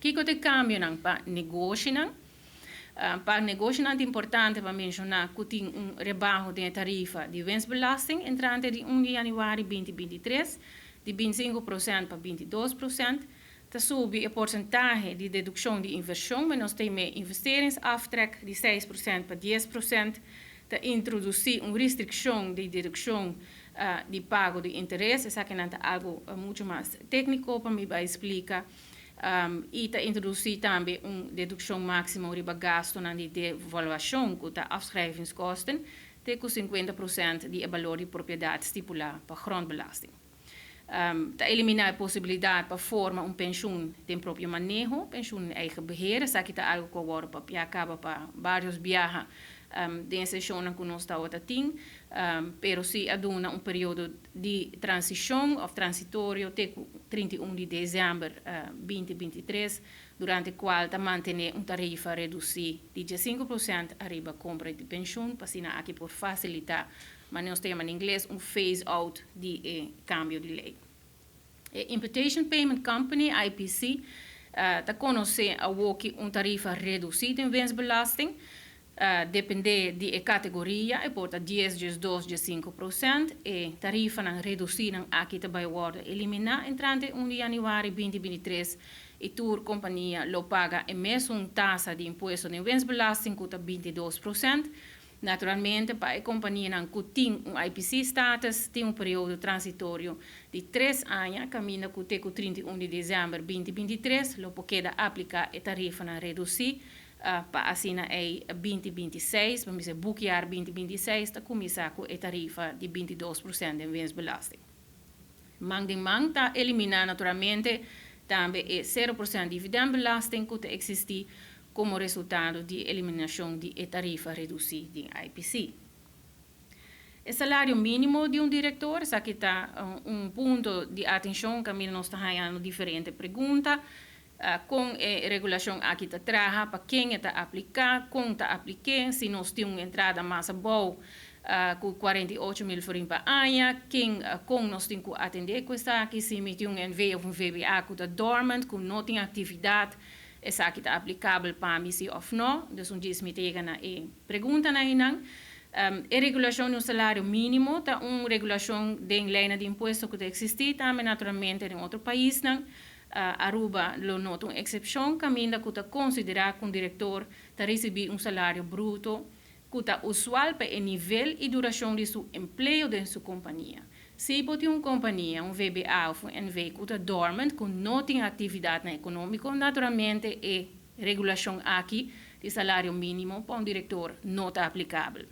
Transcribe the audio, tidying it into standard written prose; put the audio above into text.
Kiko te cambio nang pa negócio nang. Para negócio é importante para mencionar que tem rebaixo de tarifa de winstbelasting entrante de 1 de januari 2023 de 25% para 22%. Te sobe a porcentagem de dedução de inversão, mas nós temos investeringsaftrek de 6% para 10%. Te introduzir uma restrição de dedução de pago de interesse, isso aqui é algo muito mais técnico para me explicar. E te introduzir também uma dedução máxima de gasto na devaluação, que é afschrijvingskosten, de 50% de valor de propriedade stipulado para grondbelasting. Te eliminar a possibilidade para formar pensioen de próprio manejo, pensioen eigen beheer, isso aqui é algo que agora acaba para vários viagens de sessão que nós estamos tendo, pero se aduna período de transição ou transitório até 31 de dezembro 2023, durante o qual manter tarifa reduzida de 5% arriba compra de pensão, para assim aqui por facilitar, mas nós temos em inglês phase-out de cambio de lei. Imputation Payment Company, IPC, está conhecendo a tarifa reduzida em winstbelasting, depende de categoria, e porta 10, 12, 5%, e tarifa reduzida aqui também vai eliminar entrante 1 de januari 2023, e tour companhia lo paga a mesma taxa de imposto de winstbelasting que 22%. Naturalmente, para a companhia que tem IPC status, tem período transitório de 3 anos, caminha com 31 de dezembro 2023, lo pode aplicar a tarifa reduzida para assim é 2026, vamos dizer, boekjaar 2026, está começar com a tarifa de 22% de winstbelasting. Mang está eliminar naturalmente também a 0% de dividendbelasting que existe como resultado de eliminação de tarifa reduzida de IPC. O salário mínimo de diretor, isso aqui está ponto de atenção, que nós estamos fazendo diferentes perguntas, com a regulação aqui está traga para quem está aplicar, como está aplicar, se nós temos uma entrada mais boa com 48 mil por ano, quem com nós temos que atender com isso aqui, se me tem um NV ou VBA que está dormant, que não tem atividade, essa aqui está aplicável para mim se ou não, então diz me tega na pergunta na inang. A regulação do salário mínimo está uma regulação de lei de imposto que existe também naturalmente em outro país não. Aruba lo nota uma exceção, caminha que está considerar que diretor está receber salário bruto que está usual para o nível e duração de seu emprego dentro de sua companhia. Se você tem uma companhia, um VBA ou um NV que está dormant, que não tem atividade econômica, naturalmente a regulação aqui de salário mínimo para diretor não está aplicável.